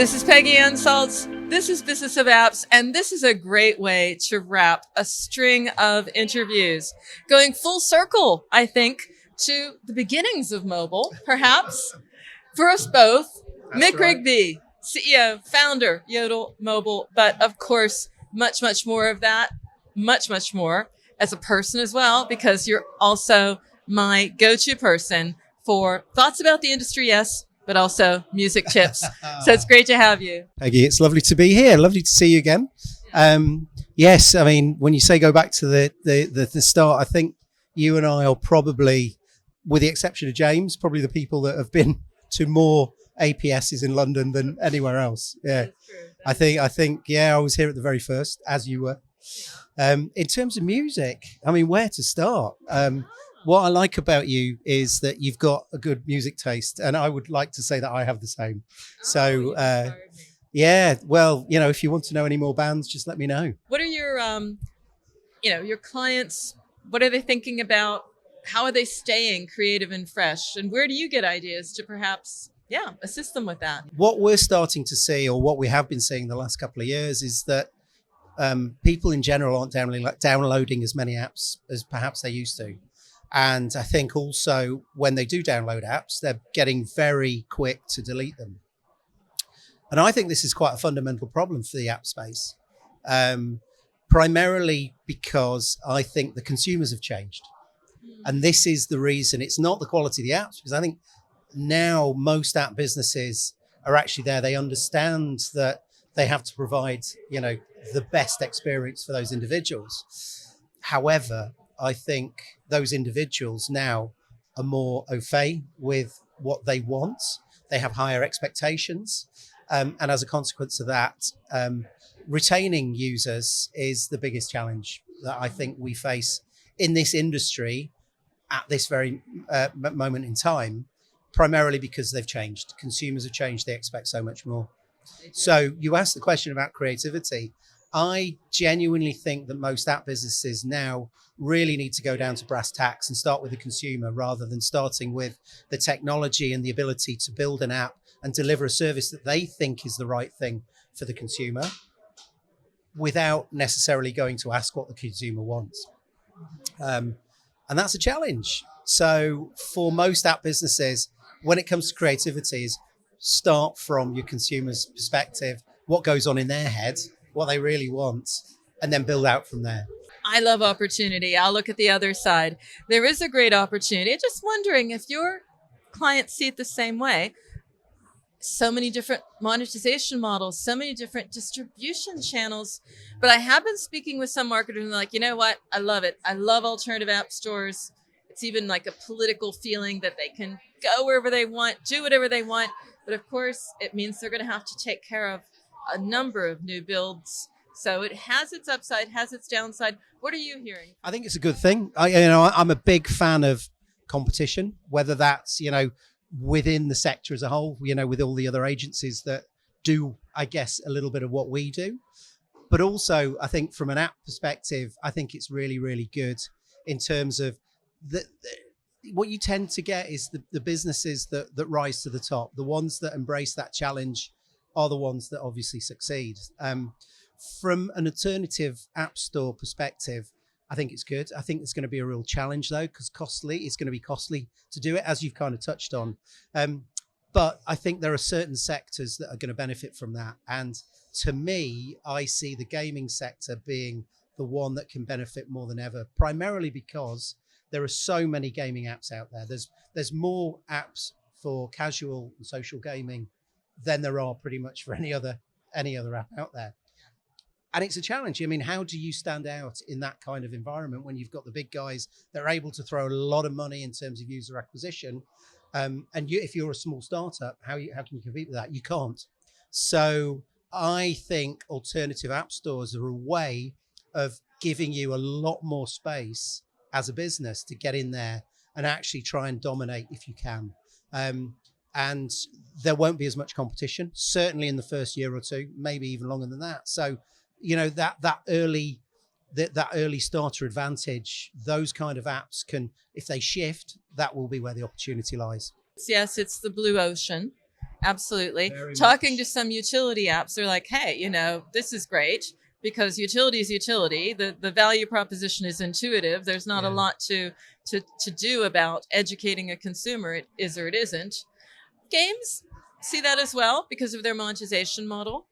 This is Peggy Anne Salz. This is Business of Apps, and this is a great way to wrap a string of interviews, going full circle, I think, to the beginnings of mobile, perhaps, for us both. That's Mick right. Rigby, CEO, founder, Yodel Mobile, but of course, much, much more of that, much, much more as a person as well, because you're also my go-to person for thoughts about the industry, yes, but also music tips. So it's great to have you. Peggy, it's lovely to be here. Lovely to see you again. Yes, I mean, when you say go back to the start, I think you and I are probably, with the exception of James, probably the people that have been to more APSs in London than anywhere else. Yeah, I think, yeah, I was here at the very first, as you were. In terms of music, I mean, where to start? What I like about you is that you've got a good music taste, and I would like to say that I have the same. So, yeah, well, you know, if you want to know any more bands, just let me know. What are your, your clients? What are they thinking about? How are they staying creative and fresh? And where do you get ideas to perhaps, assist them with that? What we're starting to see, or what we have been seeing the last couple of years, is that people in general aren't downloading as many apps as perhaps they used to. And I think also when they do download apps, they're getting very quick to delete them. And I think this is quite a fundamental problem for the app space, primarily because I think the consumers have changed. And this is the reason. It's not the quality of the apps, because I think now most app businesses are actually there. They understand that they have to provide, the best experience for those individuals. However, I think those individuals now are more au fait with what they want. They have higher expectations. And as a consequence of that, retaining users is the biggest challenge that I think we face in this industry at this very moment in time, primarily because they've changed. Consumers have changed. They expect so much more. So you asked the question about creativity. I genuinely think that most app businesses now really need to go down to brass tacks and start with the consumer rather than starting with the technology and the ability to build an app and deliver a service that they think is the right thing for the consumer without necessarily going to ask what the consumer wants. And that's a challenge. So for most app businesses, when it comes to creativity, is start from your consumer's perspective, what goes on in their head, what they really want, and then build out from there. I love opportunity. I'll look at the other side. There is a great opportunity. Just wondering if your clients see it the same way. So many different monetization models, so many different distribution channels. But I have been speaking with some marketers and they're like, you know what? I love it. I love alternative app stores. It's even like a political feeling that they can go wherever they want, do whatever they want. But of course, it means they're going to have to take care of a number of new builds. So it has its upside, has its downside. What are you hearing? I think it's a good thing. I'm a big fan of competition, whether that's, within the sector as a whole, with all the other agencies that do, I guess, a little bit of what we do. But also, I think from an app perspective, I think it's really, really good in terms of what you tend to get is the businesses that rise to the top. The ones that embrace that challenge are the ones that obviously succeed. From an alternative app store perspective, I think it's good. I think it's going to be a real challenge though, because it's going to be costly to do it, as you've kind of touched on. But I think there are certain sectors that are going to benefit from that. And to me, I see the gaming sector being the one that can benefit more than ever, primarily because there are so many gaming apps out there. There's more apps for casual and social gaming than there are pretty much for any other app out there. And it's a challenge. I mean, how do you stand out in that kind of environment when you've got the big guys that are able to throw a lot of money in terms of user acquisition? If you're a small startup, how can you compete with that? You can't. So I think alternative app stores are a way of giving you a lot more space as a business to get in there and actually try and dominate if you can. And there won't be as much competition, certainly in the first year or two, maybe even longer than that. So, that early starter advantage, those kind of apps can, if they shift, that will be where the opportunity lies. Yes, it's the blue ocean. Absolutely. Very Talking much. to some utility apps, they're like, hey, this is great because utility is utility. The value proposition is intuitive. There's not a Yeah. lot to do about educating a consumer. It is or it isn't. Games see that as well because of their monetization model.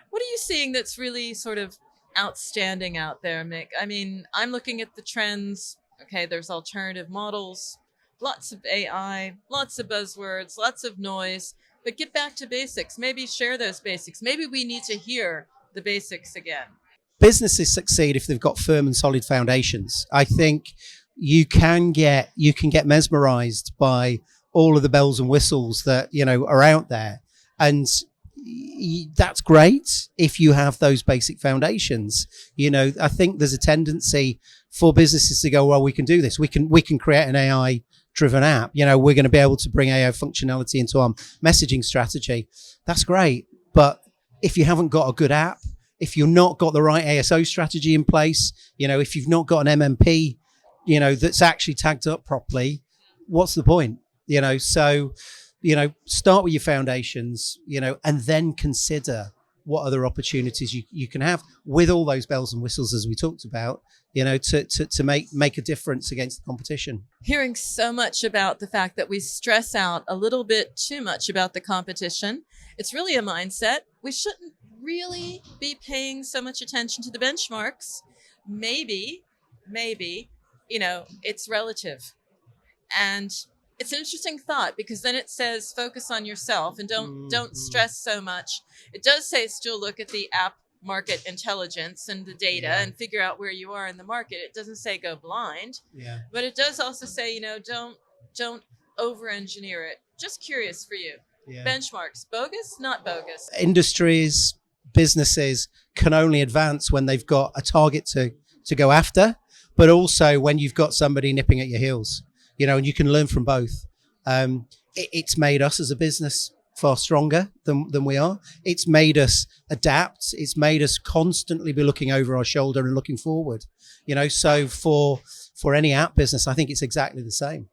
What are you seeing that's really sort of outstanding out there, Mick? I mean, I'm looking at the trends. Okay, there's alternative models, lots of AI, lots of buzzwords, lots of noise, but get back to basics. Maybe share those basics. Maybe we need to hear the basics again. Businesses succeed if they've got firm and solid foundations. I think you can get mesmerized by all of the bells and whistles that are out there, and that's great if you have those basic foundations. I think there's a tendency for businesses to go, well, we can do this. We can create an AI driven app. We're going to be able to bring AI functionality into our messaging strategy. That's great, but if you haven't got a good app, if you've not got the right ASO strategy in place, if you've not got an MMP, that's actually tagged up properly, what's the point? So, start with your foundations, and then consider what other opportunities you can have with all those bells and whistles, as we talked about, to make a difference against the competition. Hearing so much about the fact that we stress out a little bit too much about the competition. It's really a mindset. We shouldn't really be paying so much attention to the benchmarks. Maybe, it's relative. And it's an interesting thought because then it says focus on yourself and don't stress so much. It does say still look at the app market intelligence and the data and figure out where you are in the market. It doesn't say go blind, but it does also say, don't over engineer it. Just curious for you. Benchmarks, bogus, not bogus. Industries, businesses can only advance when they've got a target to go after, but also when you've got somebody nipping at your heels, and you can learn from both. It's made us as a business far stronger than we are. It's made us adapt. It's made us constantly be looking over our shoulder and looking forward. So for any app business, I think it's exactly the same.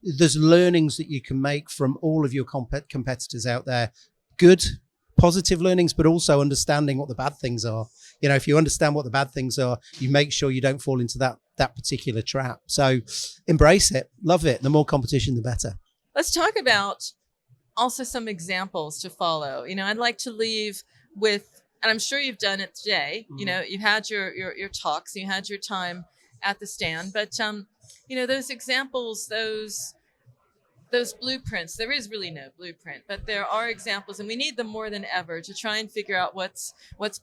There's learnings that you can make from all of your competitors out there. Good, positive learnings, but also understanding what the bad things are. If you understand what the bad things are, you make sure you don't fall into that particular trap. So embrace it, love it. The more competition, the better. Let's talk about also some examples to follow. I'd like to leave with, and I'm sure you've done it today. You've had your talks, you had your time at the stand, but those examples, those blueprints, there is really no blueprint, but there are examples, and we need them more than ever to try and figure out what's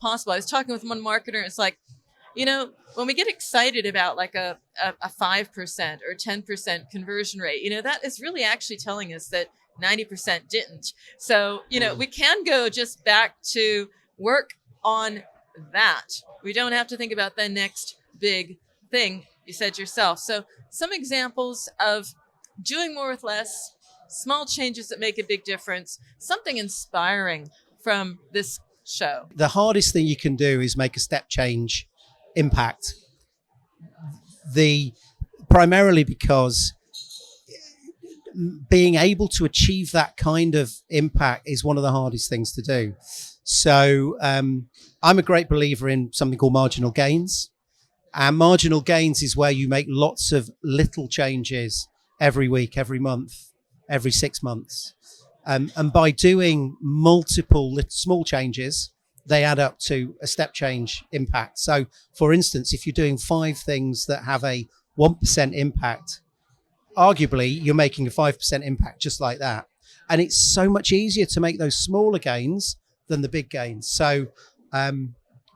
possible. I was talking with one marketer, it's like, when we get excited about like a 5% or 10% conversion rate, that is really actually telling us that 90% didn't. So, we can go just back to work on that. We don't have to think about the next big thing, you said yourself. So some examples of doing more with less, small changes that make a big difference, something inspiring from this show. The hardest thing you can do is make a step change impact. Primarily because being able to achieve that kind of impact is one of the hardest things to do. So I'm a great believer in something called marginal gains. And marginal gains is where you make lots of little changes every week, every month, every 6 months. And by doing multiple small changes, they add up to a step change impact. So, for instance, if you're doing 5 things that have a 1% impact, arguably you're making a 5% impact just like that. And it's so much easier to make those smaller gains than the big gains. So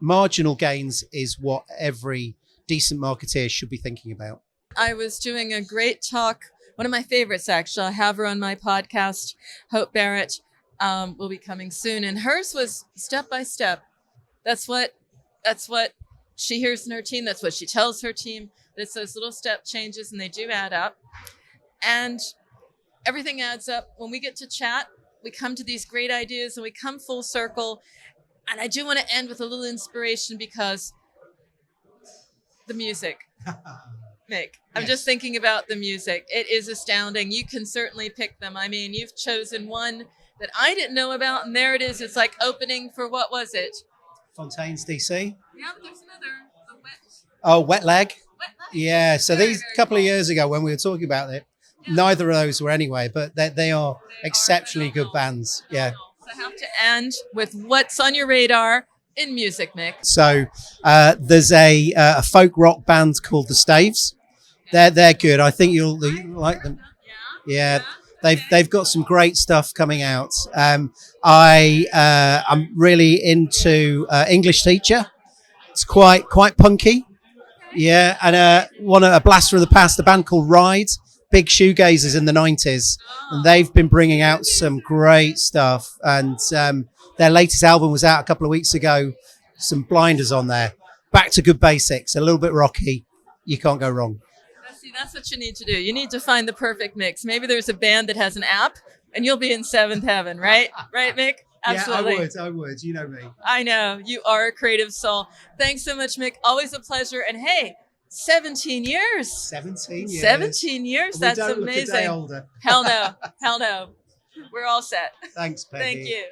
marginal gains is what every decent marketeer should be thinking about. I was doing a great talk, one of my favorites actually. I have her on my podcast, Hope Barrett, will be coming soon. And hers was step by step. That's what she hears in her team. That's what she tells her team. It's those little step changes, and they do add up. And everything adds up. When we get to chat, we come to these great ideas and we come full circle. And I do want to end with a little inspiration because the music. Mick, I'm just thinking about the music. It is astounding. You can certainly pick them. I mean, you've chosen one that I didn't know about, and there it is. It's like opening for, what was it? Fontaines, DC. Yeah, but there's another. The wet. Oh, Wet Leg. Wet leg. Yeah. So Very, these very couple of cool. years ago when we were talking about it, Yeah. neither of those were anyway, but they are They are exceptionally good phenomenal. bands. Yeah. So I have to end with what's on your radar in music, Mick. So there's a folk rock band called the Staves. They're good. I think you'll like them. Yeah, they've got some great stuff coming out. I'm really into English Teacher. It's quite punky. Yeah, and a blast from the past, a band called Ride, big shoegazers in the 90s, and they've been bringing out some great stuff. And their latest album was out a couple of weeks ago. Some blinders on there. Back to good basics, a little bit rocky. You can't go wrong. See, that's what you need to do. You need to find the perfect mix. Maybe there's a band that has an app, and you'll be in seventh heaven, right? Right, Mick? Absolutely. Yeah, I would. You know me. I know. You are a creative soul. Thanks so much, Mick. Always a pleasure. And hey, 17 years. 17 years. 17 years. We That's don't look a day amazing. older. Hell no. Hell no. We're all set. Thanks, Peggy. Thank you.